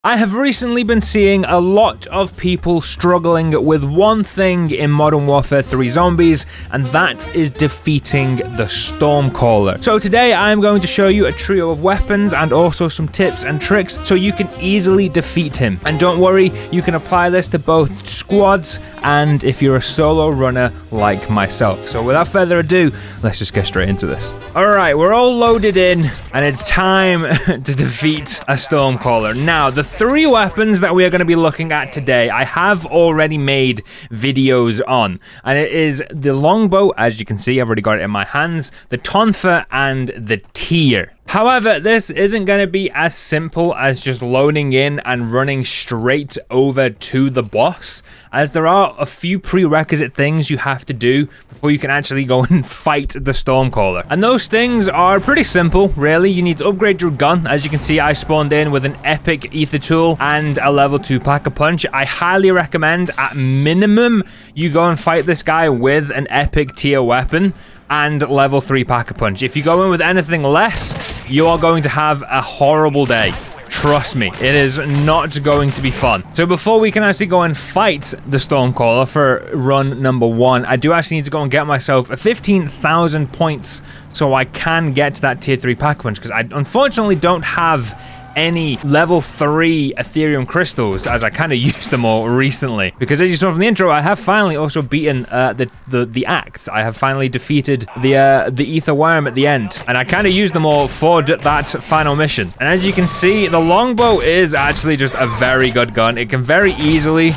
I have recently been seeing a lot of people struggling with one thing in Modern Warfare 3 Zombies, and that is defeating the Stormcaller. So today I am going to show you a trio of weapons and also some tips and tricks so you can easily defeat him. And don't worry, you can apply this to both squads and if you're a solo runner like myself. So without further ado, let's just get straight into this. Alright, we're all loaded in and it's time to defeat a Stormcaller. Now, the three weapons that we are going to be looking at today, I have already made videos on, and it is the longbow. As you can see, I've already got it in my hands, the tonfa, and the tear. However, this isn't going to be as simple as just loading in and running straight over to the boss, as there are a few prerequisite things you have to do before you can actually go and fight the Stormcaller. And those things are pretty simple, really. You need to upgrade your gun. As you can see, I spawned in with an epic ether tool and a level 2 pack-a-punch. I highly recommend, at minimum, you go and fight this guy with an epic tier weapon and level 3 pack-a-punch. If you go in with anything less, you are going to have a horrible day. Trust me, it is not going to be fun. So before we can actually go and fight the Stormcaller for run number 1, I do actually need to go and get myself 15,000 points so I can get to that tier 3 pack-a-punch, because I unfortunately don't have any level 3 Ethereum crystals, as I kind of used them all recently. Because as you saw from the intro, I have finally also beaten the acts. I have finally defeated the ether worm at the end, and I kind of used them all for that final mission. And as you can see, the longbow is actually just a very good gun. It can very easily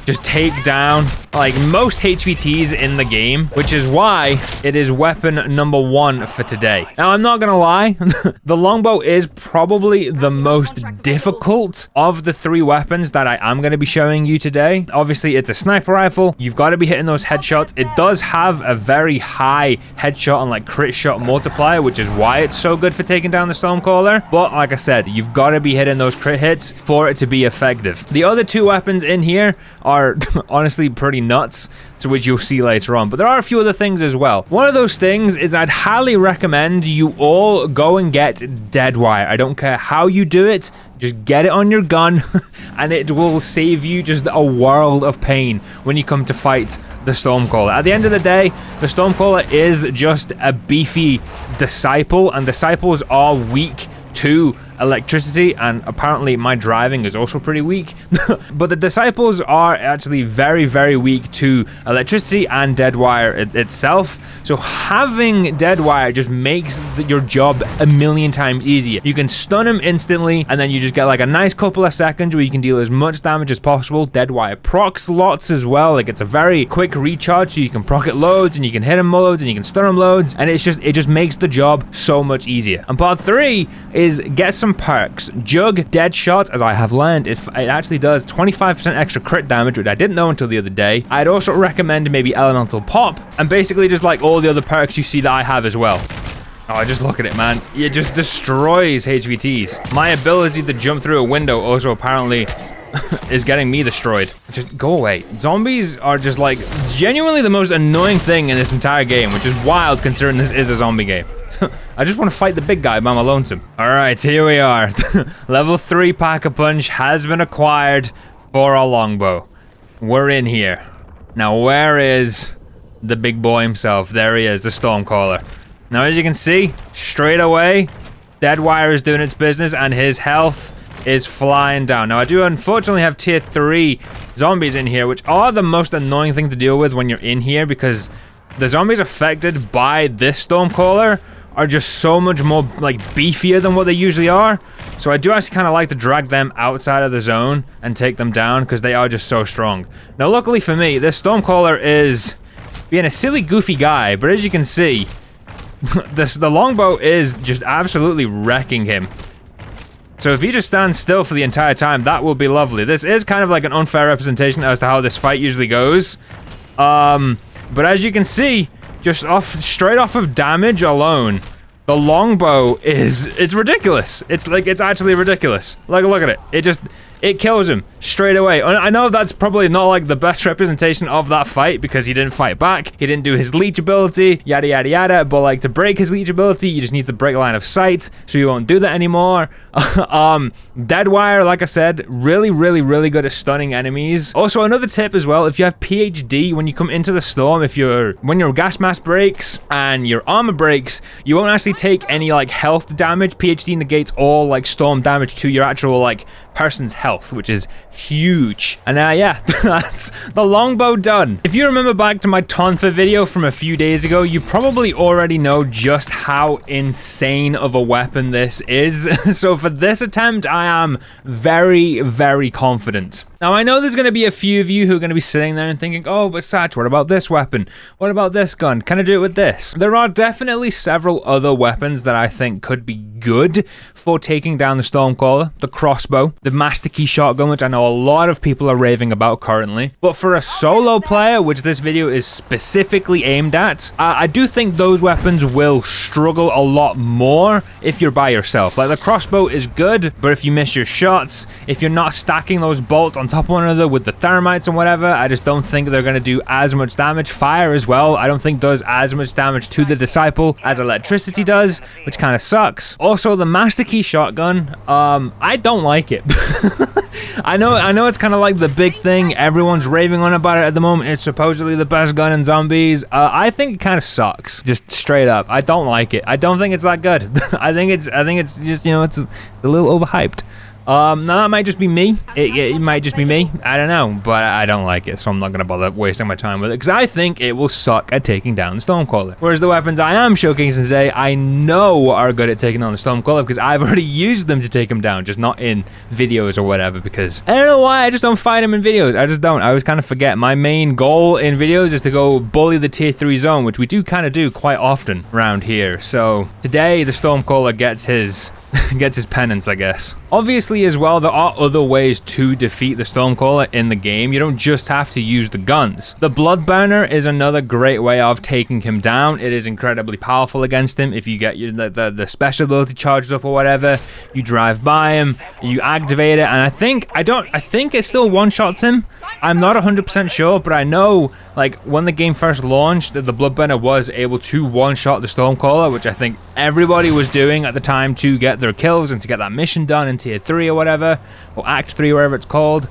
just take down like most HVTs in the game, which is why it is weapon number 1 for today. Now, I'm not gonna lie, the longbow is probably the most difficult of the 3 weapons that I am gonna be showing you today. Obviously, it's a sniper rifle. You've got to be hitting those headshots. It does have a very high headshot and like crit shot multiplier, which is why it's so good for taking down the Stormcaller. But like I said, you've got to be hitting those crit hits for it to be effective. The other 2 weapons in here are honestly pretty nuts, so which you'll see later on, but there are a few other things as well. One of those things is I'd highly recommend you all go and get dead wire. I don't care how you do it, just get it on your gun and it will save you just a world of pain when you come to fight the Stormcaller. At the end of the day, the Stormcaller is just a beefy disciple, and disciples are weak to electricity, and apparently my driving is also pretty weak. But the disciples are actually very, very weak to electricity and dead wire itself. So having dead wire just makes your job a million times easier. You can stun him instantly, and then you just get like a nice couple of seconds where you can deal as much damage as possible. Dead wire procs lots as well. Like, it's a very quick recharge, so you can proc it loads, and you can hit him loads, and you can stun him loads, and it just makes the job so much easier. And part 3 is get some perks. Jug dead shot, as I have learned, it actually does 25% extra crit damage, which I didn't know until the other day. I'd also recommend maybe elemental pop, and basically just like all the other perks you see that I have as well. Oh, just look at it, man. It just destroys HVTs. My ability to jump through a window also apparently is getting me destroyed. Just go away. Zombies are just like genuinely the most annoying thing in this entire game, which is wild considering this is a zombie game. I just want to fight the big guy by my lonesome. Alright, here we are. Level 3 pack-a-punch has been acquired for our longbow. We're in here. Now, where is the big boy himself? There he is, the Stormcaller. Now, as you can see, straight away, dead wire is doing its business and his health is flying down. Now, I do unfortunately have tier 3 zombies in here, which are the most annoying thing to deal with when you're in here, because the zombies affected by this Stormcaller are just so much more like beefier than what they usually are. So I do actually kind of like to drag them outside of the zone and take them down, because they are just so strong. Now, luckily for me, this Stormcaller is being a silly, goofy guy, but as you can see, the longbow is just absolutely wrecking him. So if he just stands still for the entire time, that will be lovely. This is kind of like an unfair representation as to how this fight usually goes. But as you can see, just straight off of damage alone, the longbow it's ridiculous. It's actually ridiculous. Like, look at it. it kills him straight away. I know that's probably not like the best representation of that fight because he didn't fight back. He didn't do his leech ability, yada yada yada. But like to break his leech ability, you just need to break line of sight, so you won't do that anymore. Deadwire, like I said, really good at stunning enemies. Also, another tip as well, if you have PhD, when you come into the storm, when your gas mask breaks and your armor breaks, you won't actually take any like health damage. PhD negates all like storm damage to your actual like person's health, which is huge. And yeah, that's the longbow done. If you remember back to my Tonfa video from a few days ago, you probably already know just how insane of a weapon this is. So for this attempt, I am very confident. Now, I know there's going to be a few of you who are going to be sitting there and thinking, oh, but Satch, what about this weapon? What about this gun? Can I do it with this? There are definitely several other weapons that I think could be good for taking down the Stormcaller. The crossbow, the Master Key shotgun, which I know a lot of people are raving about currently. But for a solo player, which this video is specifically aimed at, I do think those weapons will struggle a lot more if you're by yourself. Like the crossbow is good, but if you miss your shots, if you're not stacking those bolts on top of one another with the thermites and whatever, I just don't think they're going to do as much damage. Fire as well, I don't think does as much damage to the Disciple as electricity does, which kind of sucks. Also, the Master Key shotgun, I don't like it. I know it's kind of like the big thing. Everyone's raving on about it at the moment. It's supposedly the best gun in Zombies. I think it kind of sucks. Just straight up. I don't like it. I don't think it's that good. I think it's just, you know, it's a little overhyped. Now that might just be me. It might just be me. I don't know, but I don't like it, so I'm not gonna bother wasting my time with it because I think it will suck at taking down the Stormcaller. Whereas the weapons I am showcasing today, I know are good at taking down the Stormcaller because I've already used them to take him down, just not in videos or whatever. Because I don't know why, I just don't fight him in videos. I just don't. I always kind of forget. My main goal in videos is to go bully the tier 3 zone, which we do kind of do quite often around here. So today the Stormcaller gets his penance, I guess. Obviously as well, there are other ways to defeat the Stormcaller in the game. You don't just have to use the guns. The Bloodburner is another great way of taking him down. It is incredibly powerful against him. If you get the special ability charged up or whatever, you drive by him, you activate it, and I think it still one-shots him. I'm not 100% sure, but I know like when the game first launched, the Bloodburner was able to one-shot the Stormcaller, which I think everybody was doing at the time to get their kills and to get that mission done in tier 3 or whatever, or act 3, whatever it's called.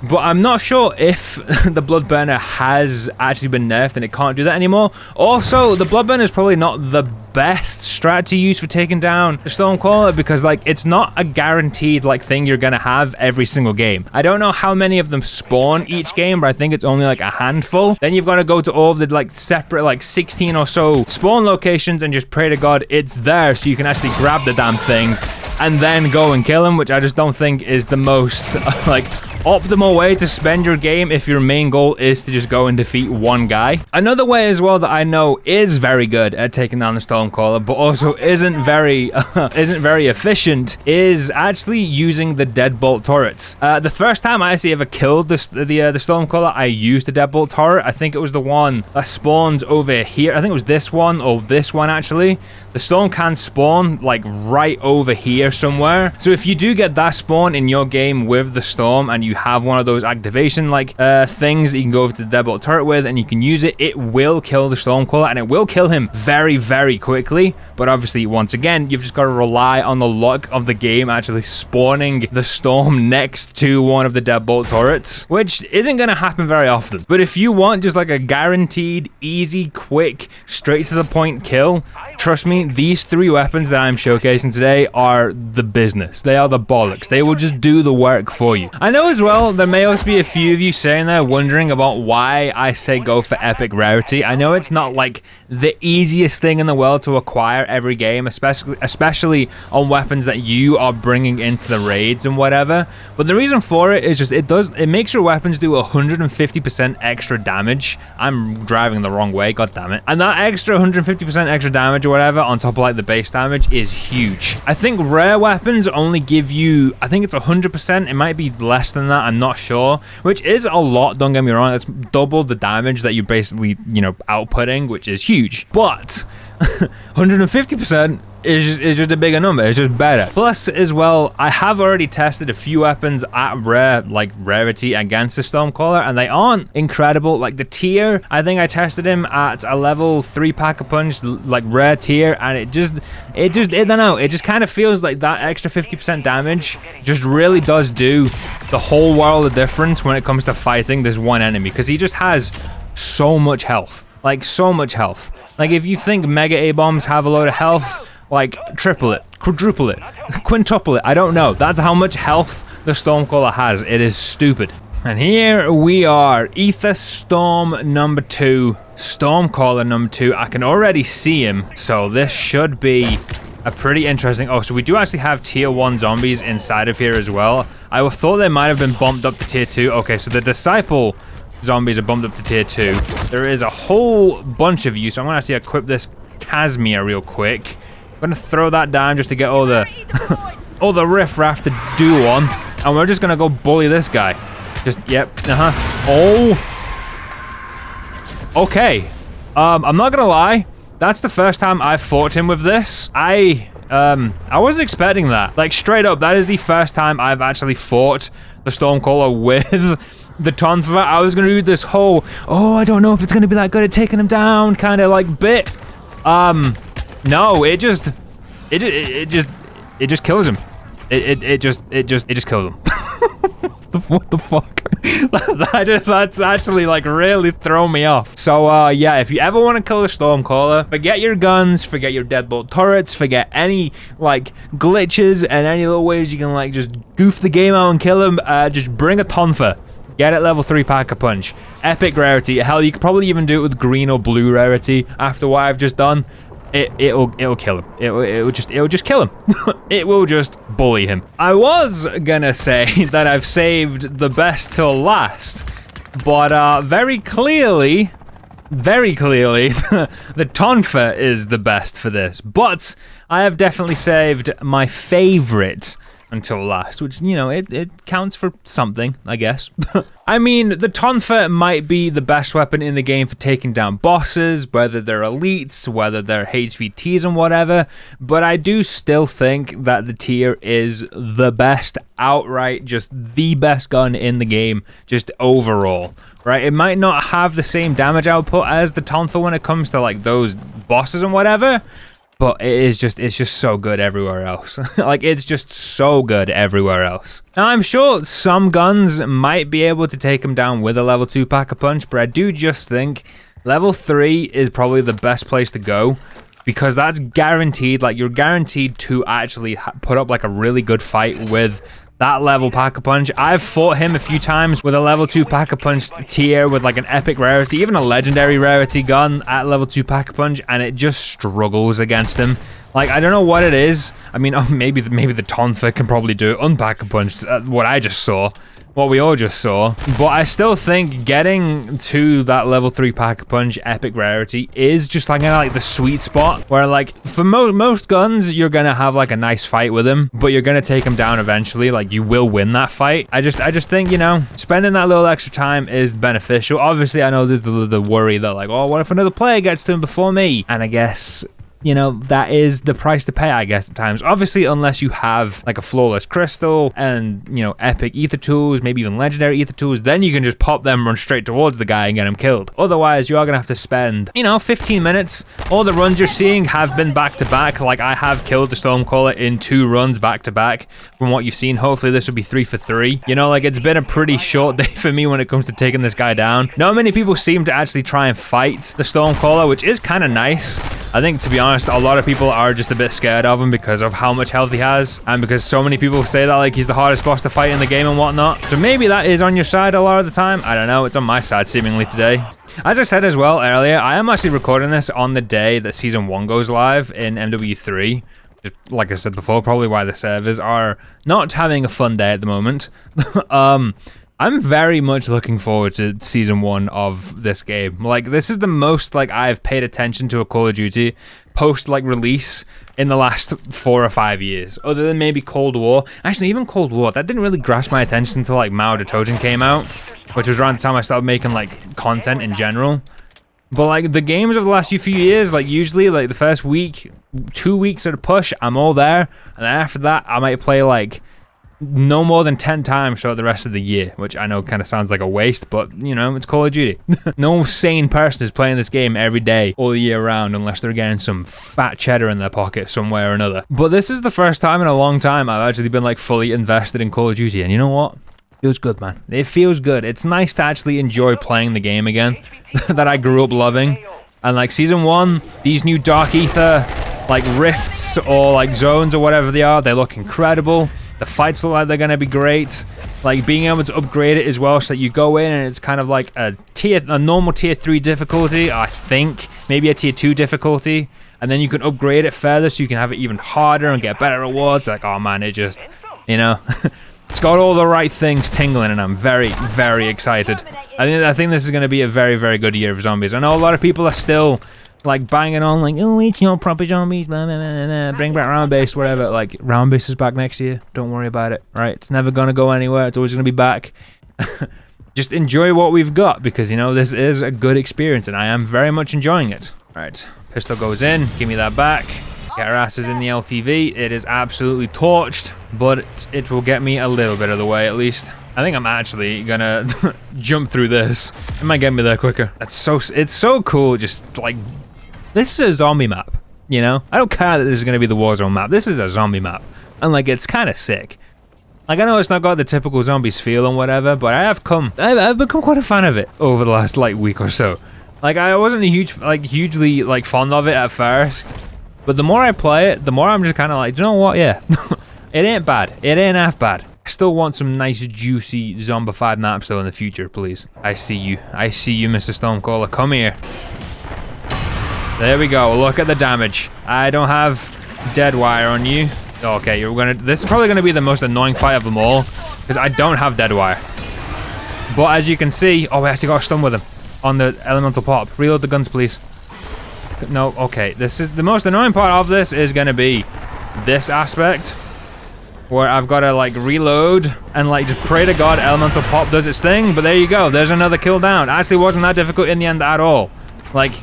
But I'm not sure if the Bloodburner has actually been nerfed and it can't do that anymore. Also, the Bloodburner is probably not the best strat to use for taking down the Stormcaller because like it's not a guaranteed like thing you're gonna have every single game. I don't know how many of them spawn each game, but I think it's only like a handful. Then you've got to go to all of the like separate like 16 or so spawn locations and just pray to God it's there so you can actually grab the damn thing and then go and kill him, which I just don't think is the most like optimal way to spend your game if your main goal is to just go and defeat one guy. Another way as well that I know is very good at taking down the Stormcaller, but also isn't very efficient, is actually using the deadbolt turrets. The first time I actually ever killed the Stormcaller, I used the deadbolt turret. I think it was the one that spawned over here. I think it was this one or this one actually. The storm can spawn like right over here somewhere. So if you do get that spawn in your game with the storm and you have one of those activation like things that you can go over to the deadbolt turret with and you can use it, it will kill the Stormcaller and it will kill him very quickly. But obviously, once again, you've just got to rely on the luck of the game actually spawning the storm next to one of the deadbolt turrets, which isn't going to happen very often. But if you want just like a guaranteed, easy, quick, straight to the point kill, trust me, these 3 weapons that I'm showcasing today are the business. They are the bollocks. They will just do the work for you. I know as well, there may also be a few of you sitting there wondering about why I say go for epic rarity. I know it's not like the easiest thing in the world to acquire every game, especially on weapons that you are bringing into the raids and whatever. But the reason for it is just it makes your weapons do 150% extra damage. I'm driving the wrong way, god damn it. And that extra 150% extra damage or whatever on top of like the base damage is huge. I think rare weapons only give you, I think it's 100%. It might be less than that, I'm not sure, which is a lot, don't get me wrong. It's double the damage that you're basically, you know, outputting, which is huge. But 150% is just a bigger number. It's just better. Plus, as well, I have already tested a few weapons at rarity against the Stormcaller, and they aren't incredible. Like the tier, I think I tested him at a level 3 Pack-a-Punch, like rare tier, and it I don't know, it just kind of feels like that extra 50% damage just really does do the whole world of difference when it comes to fighting this one enemy, because he just has so much health. Like, so much health. Like, if you think Mega A-Bombs have a load of health, like, triple it, quadruple it, quintuple it, I don't know. That's how much health the Stormcaller has. It is stupid. And here we are, Ether Storm number 2, Stormcaller number 2. I can already see him, so this should be a pretty interesting... Oh, so we do actually have tier 1 zombies inside of here as well. I thought they might have been bumped up to tier 2. Okay, so the Disciple zombies are bumped up to tier 2. There is a whole bunch of you, so I'm gonna actually equip this Casimir real quick. I'm gonna throw that down just to get all the all the riffraff to do on, and we're just gonna go bully this guy. Just Oh, okay. I'm not gonna lie, that's the first time I've fought him with this. I wasn't expecting that. Like, straight up, that is the first time I've actually fought the Stormcaller with the Tonfa. I was gonna do this whole, oh, I don't know if it's gonna be that good at taking him down kind of like bit. No, it just kills him. It just kills him. What the fuck? That's actually like really thrown me off. So yeah, if you ever want to kill the Stormcaller, forget your guns, forget your deadbolt turrets, forget any like glitches and any little ways you can like just goof the game out and kill him. Just bring a Tonfa. Get it level 3 Pack-a-Punch. Epic rarity. Hell, you could probably even do it with green or blue rarity after what I've just done. It'll kill him. It'll just kill him. It will just bully him. I was gonna say that I've saved the best till last, but very clearly, the Tonfa is the best for this. But I have definitely saved my favorite until last, which, you know, it counts for something, I guess. I mean, the Tonfa might be the best weapon in the game for taking down bosses, whether they're elites, whether they're HVTs and whatever, but I do still think that the tier is the best outright, just the best gun in the game, just overall, right? It might not have the same damage output as the Tonfa when it comes to like those bosses and whatever, but it's just so good everywhere else. Like, it's just so good everywhere else. Now, I'm sure some guns might be able to take him down with a level 2 Pack-a-Punch, but I do just think level 3 is probably the best place to go, because that's guaranteed, like, you're guaranteed to actually put up like a really good fight with that level Pack-a-Punch. I've fought him a few times with a level 2 Pack-a-Punch tier with like an epic rarity, even a legendary rarity gun at level 2 Pack-a-Punch, and it just struggles against him. Like, I don't know what it is. I mean, maybe the Tonfa can probably do it unpack-a-punch, what I just saw. What we all just saw. But I still think getting to that level 3 Pack-a-Punch epic rarity is just like, like the sweet spot where, like, for most guns, you're gonna have like a nice fight with him, but you're gonna take him down eventually. Like, you will win that fight. I just think, you know, spending that little extra time is beneficial. Obviously, I know there's the worry that like, oh, what if another player gets to him before me? And I guess, you know, that is the price to pay, I guess, at times. Obviously, unless you have like a flawless crystal and, you know, epic ether tools, maybe even legendary ether tools, then you can just pop them, run straight towards the guy and get him killed. Otherwise, you are gonna have to spend, you know, 15 minutes. All the runs you're seeing have been back to back. Like, I have killed the Stormcaller in 2 runs back to back from what you've seen. Hopefully this will be 3 for 3. You know, like, it's been a pretty short day for me when it comes to taking this guy down. Not many people seem to actually try and fight the Stormcaller, which is kind of nice. I think, to be honest, a lot of people are just a bit scared of him because of how much health he has, and because so many people say that like he's the hardest boss to fight in the game and whatnot. So maybe that is on your side a lot of the time. I don't know, it's on my side seemingly today. As I said as well earlier, I am actually recording this on the day that Season 1 goes live in MW3. Just like I said before, probably why the servers are not having a fun day at the moment. I'm very much looking forward to Season 1 of this game. Like, this is the most, like, I've paid attention to a Call of Duty post, like, release in the last 4 or 5 years. Other than maybe Cold War. Actually, even Cold War, that didn't really grasp my attention until, like, Mao Detojin came out, which was around the time I started making, like, content in general. But like the games of the last few years, like usually like the first week, 2 weeks at a push, I'm all there, and then after that I might play like no more than 10 times throughout the rest of the year, which I know kind of sounds like a waste, but you know, it's Call of Duty. No sane person is playing this game every day all year round unless they're getting some fat cheddar in their pocket somewhere or another. But this is the first time in a long time I've actually been like fully invested in Call of Duty, and you know what? Feels good, man. It feels good. It's nice to actually enjoy playing the game again that I grew up loving. And like season 1, these new Dark Ether like rifts or like zones or whatever they are, they look incredible. The fights look like they're gonna be great. Like being able to upgrade it as well, so that you go in and it's kind of like a normal tier 3 difficulty, I think, maybe a tier 2 difficulty, and then you can upgrade it further so you can have it even harder and get better rewards. Like, oh man, it just, you know, it's got all the right things tingling, and I'm very, very excited. I think this is gonna be a very, very good year of zombies. I know a lot of people are still like banging on like, oh, it's not proper zombies, blah, blah, blah, blah. Bring back round base, whatever. Like, round base is back next year. Don't worry about it, right? It's never gonna go anywhere. It's always gonna be back. Just enjoy what we've got, because you know this is a good experience and I am very much enjoying it. Right, pistol goes in, give me that back. Get our asses in the LTV. It is absolutely torched, but it will get me a little bit of the way at least. I think I'm actually gonna jump through this. It might get me there quicker. It's so cool, just like, this is a zombie map, you know? I don't care that this is gonna be the Warzone map. This is a zombie map. And like, it's kind of sick. Like, I know it's not got the typical zombies feel and whatever, but I've become quite a fan of it over the last like week or so. Like, I wasn't hugely like fond of it at first, but the more I play it, the more I'm just kind of like, you know what? Yeah, it ain't bad. It ain't half bad. I still want some nice, juicy, zombified maps though in the future, please. I see you. I see you, Mr. Stormcaller. Come here. There we go. Look at the damage. I don't have dead wire on you. Okay, this is probably gonna be the most annoying fight of them all, because I don't have dead wire. But as you can see, oh, I actually got a stun with him on the elemental pop. Reload the guns, please. No, okay. This is the most annoying part of this is gonna be this aspect, where I've got to like reload and like just pray to God elemental pop does its thing. But there you go. There's another kill down. Actually, wasn't that difficult in the end at all. Like,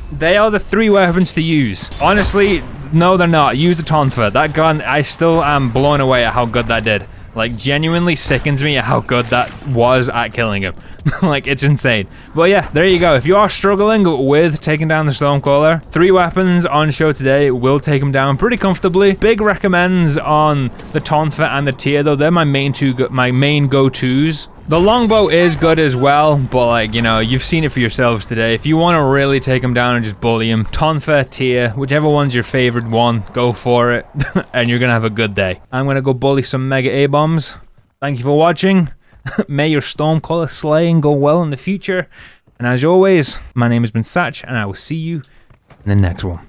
they are the 3 weapons to use. Honestly, no, they're not. Use the Tonfa. That gun, I still am blown away at how good that did. Like, genuinely sickens me at how good that was at killing him. Like, it's insane. But yeah, there you go. If you are struggling with taking down the Stormcaller, 3 weapons on show today will take him down pretty comfortably. Big recommends on the Tonfa and the Tier, though. They're my main go-tos. The longbow is good as well, but like, you know, you've seen it for yourselves today. If you want to really take him down and just bully him, Tonfa, Tier, whichever one's your favorite one, go for it, and you're gonna have a good day. I'm gonna go bully some Mega A-bombs. Thank you for watching. May your Stormcaller slaying go well in the future. And as always, my name has been Satch, and I will see you in the next one.